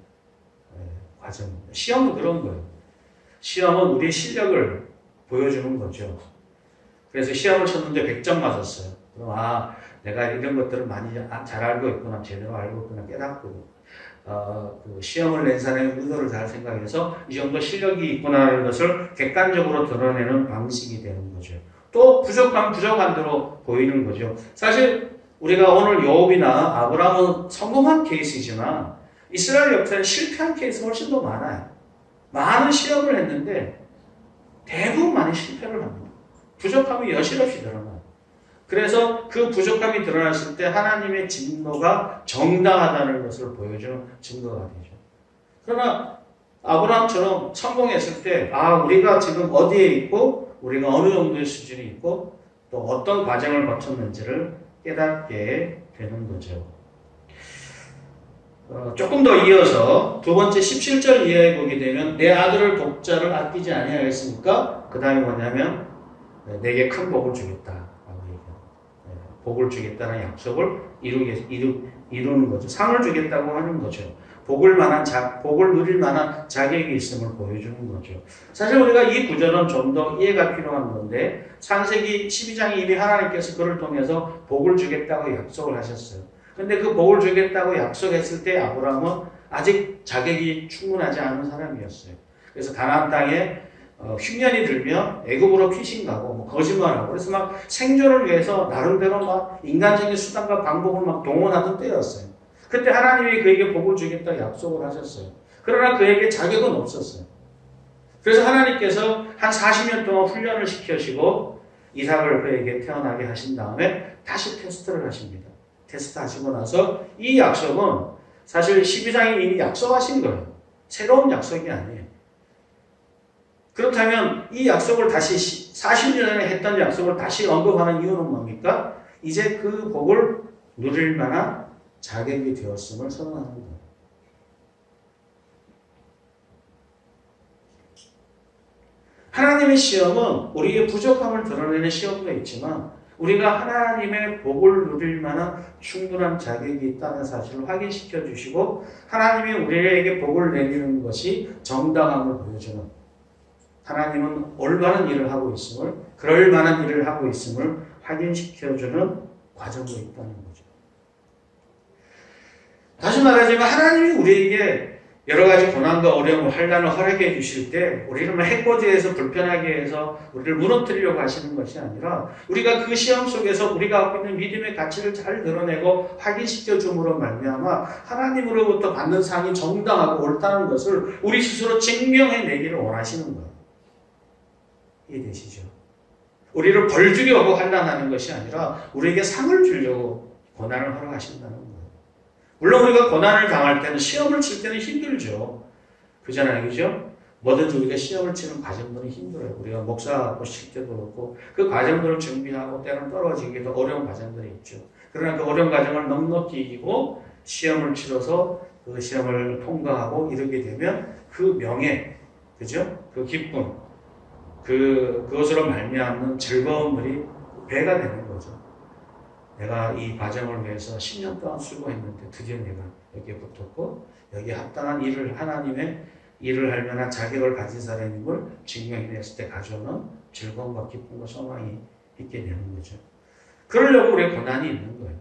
과정입니다. 시험은 그런 거예요. 시험은 우리의 실력을 보여주는 거죠. 그래서 시험을 쳤는데 100점 맞았어요. 그럼 내가 이런 것들을 많이 잘 알고 있구나, 제대로 알고 있구나 깨닫고 그 시험을 낸 사람의 의도를 잘 생각해서 이 정도 실력이 있구나라는 것을 객관적으로 드러내는 방식이 되는 거죠. 또 부족한 대로 보이는 거죠. 사실 우리가 오늘 욥이나 아브라함은 성공한 케이스이지만 이스라엘 역사에 실패한 케이스가 훨씬 더 많아요. 많은 시험을 했는데 대부분 많이 실패를 합니다. 부족함이 여실없이 드러나요. 그래서 그 부족함이 드러났을 때 하나님의 진노가 정당하다는 것을 보여주는 증거가 되죠. 그러나 아브라함처럼 성공했을 때 우리가 지금 어디에 있고 우리가 어느 정도의 수준이 있고 또 어떤 과정을 거쳤는지를 깨닫게 되는 거죠. 조금 더 이어서 두 번째 17절 이해해 보게 되면 내 아들을 독자를 아끼지 아니하였으니까 그 다음에 뭐냐면 내게 큰 복을 주겠다. 복을 주겠다는 약속을 이루는 거죠. 상을 주겠다고 하는 거죠. 복을 누릴 만한 자격이 있음을 보여주는 거죠. 사실 우리가 이 구절은 좀 더 이해가 필요한 건데 창세기 12장에 이미 하나님께서 그를 통해서 복을 주겠다고 약속을 하셨어요. 근데 그 복을 주겠다고 약속했을 때 아브라함은 아직 자격이 충분하지 않은 사람이었어요. 그래서 가나안 땅에 흉년이 들면 애굽으로 피신 가고 거짓말하고 그래서 막 생존을 위해서 나름대로 막 인간적인 수단과 방법을 막 동원하던 때였어요. 그때 하나님이 그에게 복을 주겠다 약속을 하셨어요. 그러나 그에게 자격은 없었어요. 그래서 하나님께서 한 40년 동안 훈련을 시켜시고 이삭을 그에게 태어나게 하신 다음에 다시 테스트를 하십니다. 테스트 하시고 나서 이 약속은 사실 12장이 이미 약속하신 거예요. 새로운 약속이 아니에요. 그렇다면 이 약속을 다시 40년 전에 했던 약속을 다시 언급하는 이유는 뭡니까? 이제 그 복을 누릴 만한 자격이 되었음을 선언하는 거예요. 하나님의 시험은 우리의 부족함을 드러내는 시험도 있지만 우리가 하나님의 복을 누릴 만한 충분한 자격이 있다는 사실을 확인시켜 주시고 하나님이 우리에게 복을 내리는 것이 정당함을 보여주는 하나님은 올바른 일을 하고 있음을 그럴 만한 일을 하고 있음을 확인시켜주는 과정도 있다는 거죠. 다시 말하자면 하나님이 우리에게 여러 가지 고난과 어려움, 환난을 허락해 주실 때 우리를 해코지해서 불편하게 해서 우리를 무너뜨리려고 하시는 것이 아니라 우리가 그 시험 속에서 우리가 갖고 있는 믿음의 가치를 잘 드러내고 확인시켜 줌으로 말미암아 하나님으로부터 받는 상이 정당하고 옳다는 것을 우리 스스로 증명해 내기를 원하시는 거예요. 이해되시죠? 우리를 벌 주려고 환난하는 것이 아니라 우리에게 상을 주려고 고난을 허락하신다는 거예요. 물론 우리가 고난을 당할 때는 시험을 칠 때는 힘들죠. 그잖아요. 그죠? 뭐든지 우리가 시험을 치는 과정들은 힘들어요. 우리가 목사하고 칠 때도 그렇고 그 과정들을 준비하고 때로는 떨어지기도 어려운 과정들이 있죠. 그러나 그 어려운 과정을 넉넉히 이기고 시험을 치러서 그 시험을 통과하고 이르게 되면 그 명예, 그죠? 그 기쁨, 그것으로 말미암는 즐거움들이 배가 되는 거죠. 내가 이 과정을 위해서 10년 동안 수고했는데 드디어 내가 여기에 붙었고 여기에 합당한 일을 하나님의 일을 할 만한 자격을 가진 사람임을 증명해냈을 때 가져오는 즐거움과 기쁨과 소망이 있게 되는 거죠. 그러려고 우리의 고난이 있는 거예요.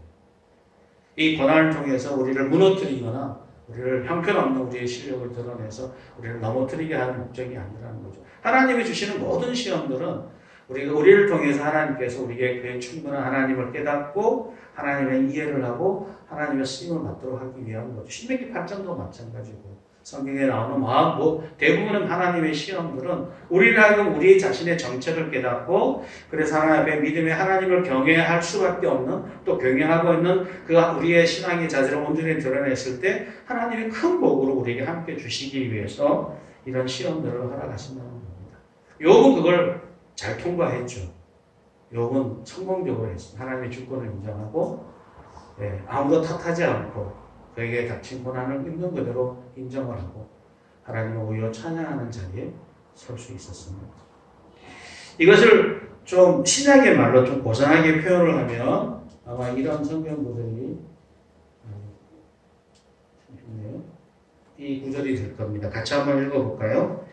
이 고난을 통해서 우리를 무너뜨리거나 우리를 형편없는 우리의 실력을 드러내서 우리를 넘어뜨리게 하는 목적이 아니라는 거죠. 하나님이 주시는 모든 시험들은 우리를 통해서 하나님께서 우리에게 그의 충분한 하나님을 깨닫고 하나님의 이해를 하고 하나님의 쓰임을 받도록 하기 위한 거죠. 신명기 8장도 마찬가지고 성경에 나오는 대부분의 하나님의 시험들은 우리를 하여금 우리 자신의 정체를 깨닫고 그래서 하나님 앞에 믿음의 하나님을 경외할 수밖에 없는 또 경외하고 있는 그 우리의 신앙의 자세를 온전히 드러냈을 때 하나님의 큰 복으로 우리에게 함께 주시기 위해서 이런 시험들을 허락하신다는 겁니다. 욥은 그걸 잘 통과했죠. 욥은 성공적으로 했습니다. 하나님의 주권을 인정하고 아무도 탓하지 않고 그에게 닥친 고난을 있는 그대로 인정을 하고 하나님을 오히려 찬양하는 자리에 설 수 있었습니다. 이것을 좀 신약의 말로 좀 고상하게 표현을 하면 아마 이런 성경 구절이 이 구절이 될 겁니다. 같이 한번 읽어볼까요?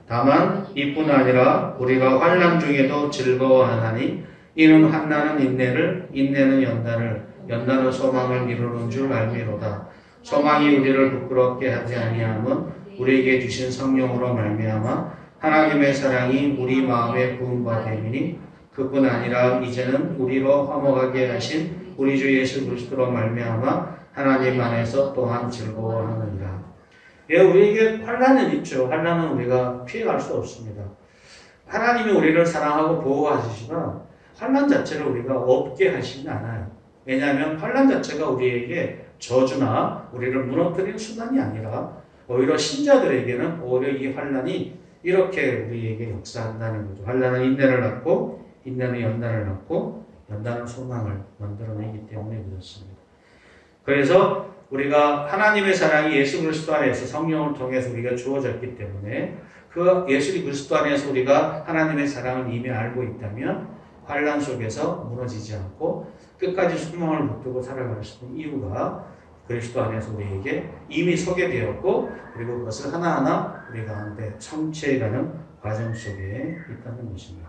다만 이뿐 아니라 우리가 환난 중에도 즐거워하나니 이는 환난은 인내를, 인내는 연단을, 연단은 소망을 이루는 줄 알미로다. 소망이 우리를 부끄럽게 하지 아니함은 우리에게 주신 성령으로 말미암아 하나님의 사랑이 우리 마음에 부은 바 됨이니 그뿐 아니라 이제는 우리로 화목하게 하신 우리 주 예수 그리스도로 말미암아 하나님 안에서 또한 즐거워하느니라. 우리에게 환난은 있죠. 환난은 우리가 피해갈 수 없습니다. 하나님이 우리를 사랑하고 보호하시지만 환난 자체를 우리가 없게 하시진 않아요. 왜냐하면 환난 자체가 우리에게 저주나 우리를 무너뜨리는 수단이 아니라 오히려 신자들에게는 오히려 이 환난이 이렇게 우리에게 역사한다는 거죠. 환난은 인내를 낳고 인내는 연단을 낳고 연단은 소망을 만들어내기 때문에 그렇습니다. 그래서 우리가 하나님의 사랑이 예수 그리스도 안에서 성령을 통해서 우리가 주어졌기 때문에 그 예수 그리스도 안에서 우리가 하나님의 사랑을 이미 알고 있다면 환난 속에서 무너지지 않고 끝까지 소망을 붙들고 살아갈 수 있는 이유가 그리스도 안에서 우리에게 이미 소개되었고 그리고 그것을 하나하나 우리 가운데 성취해가는 과정 속에 있다는 것입니다.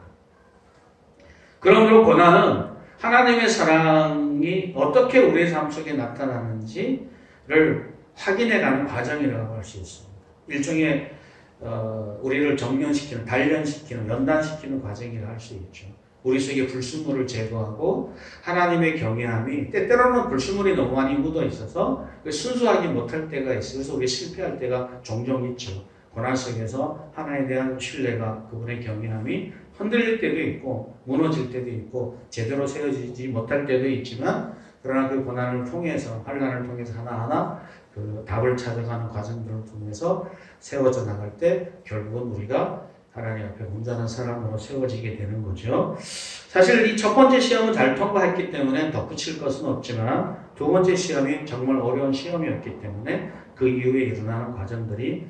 그러므로 고난은 하나님의 사랑이 어떻게 우리의 삶 속에 나타나는지를 확인해가는 과정이라고 할 수 있습니다. 일종의 우리를 정련시키는, 단련시키는, 연단시키는 과정이라 할 수 있죠. 우리 속에 불순물을 제거하고 하나님의 경외함이 때때로는 불순물이 너무 많이 묻어 있어서 순수하지 못할 때가 있어요. 그래서 우리 실패할 때가 종종 있죠. 고난 속에서 하나님에 대한 신뢰가 그분의 경외함이 흔들릴 때도 있고 무너질 때도 있고 제대로 세워지지 못할 때도 있지만 그러나 그 고난을 통해서 환난을 통해서 하나하나 그 답을 찾아가는 과정들을 통해서 세워져 나갈 때 결국은 우리가 하나님 앞에 온전한 사람으로 세워지게 되는 거죠. 사실 이 첫 번째 시험은 잘 통과했기 때문에 덧붙일 것은 없지만 두 번째 시험이 정말 어려운 시험이었기 때문에 그 이후에 일어나는 과정들이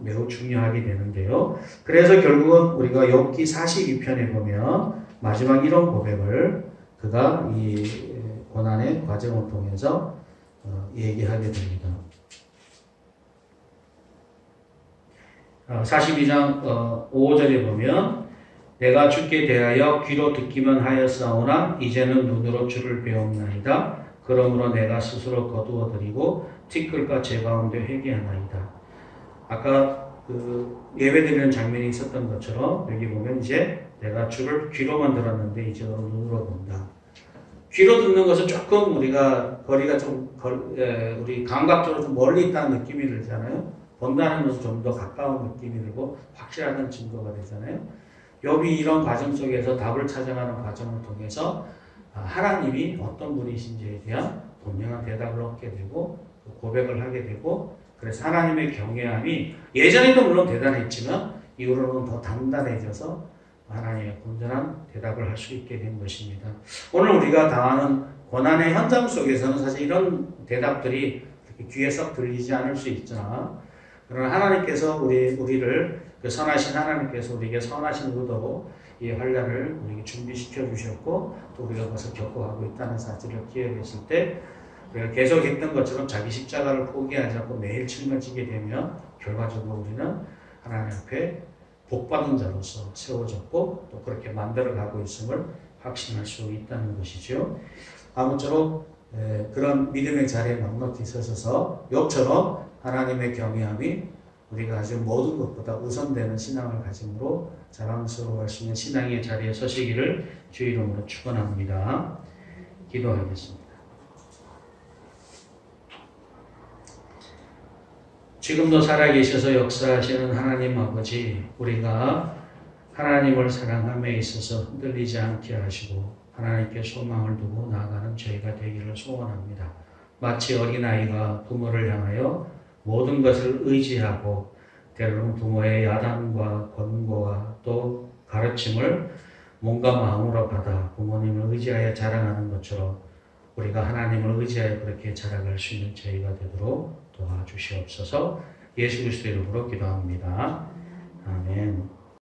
매우 중요하게 되는데요. 그래서 결국은 우리가 욥기 42편에 보면 마지막 이런 고백을 그가 이 고난의 과정을 통해서 얘기하게 됩니다. 42장 5절에 보면 내가 주께 대하여 귀로 듣기만 하였사오나 이제는 눈으로 주를 배웠나이다. 그러므로 내가 스스로 거두어드리고 티끌과 제 가운데 회개하나이다. 아까 그 예배드리는 장면이 있었던 것처럼 여기 보면 이제 내가 주를 귀로만 들었는데 이제 눈으로 본다. 귀로 듣는 것은 조금 우리가 거리가 좀 우리 감각적으로 좀 멀리 있다는 느낌이 들잖아요. 본다는 것은 좀 더 가까운 느낌이 들고 확실한 증거가 되잖아요. 욥이 이런 과정 속에서 답을 찾아가는 과정을 통해서 하나님이 어떤 분이신지에 대한 분명한 대답을 얻게 되고 고백을 하게 되고 그래서 하나님의 경외함이 예전에도 물론 대단했지만 이후로는 더 단단해져서 하나님의 온전한 대답을 할 수 있게 된 것입니다. 오늘 우리가 당하는 고난의 현장 속에서는 사실 이런 대답들이 귀에 썩 들리지 않을 수 있잖아. 그러나 하나님께서 우리를 그 선하신 하나님께서 우리에게 선하신 의도로 이 환난을 우리에게 준비시켜 주셨고 또 우리가 그것을 겪어가고 있다는 사실을 기억했을 때 우리가 계속 했던 것처럼 자기 십자가를 포기하지 않고 매일 짊어지게 되면 결과적으로 우리는 하나님 앞에 복받은 자로서 세워졌고 또 그렇게 만들어가고 있음을 확신할 수 있다는 것이죠. 아무쪼록 그런 믿음의 자리에 넉넉히 서셔서 욥처럼 하나님의 경외함이 우리가 가진 모든 것보다 우선되는 신앙을 가짐으로 자랑스러워할 수 있는 신앙의 자리에 서시기를 주 이름으로 축원합니다. 기도하겠습니다. 지금도 살아계셔서 역사하시는 하나님 아버지, 우리가 하나님을 사랑함에 있어서 흔들리지 않게 하시고 하나님께 소망을 두고 나아가는 저희가 되기를 소원합니다. 마치 어린아이가 부모를 향하여 모든 것을 의지하고 때로는 부모의 야단과 권고와 또 가르침을 몸과 마음으로 받아 부모님을 의지하여 자라나는 것처럼 우리가 하나님을 의지하여 그렇게 자라갈 수 있는 저희가 되도록 도와주시옵소서. 예수 그리스도 이름으로 기도합니다. 아멘.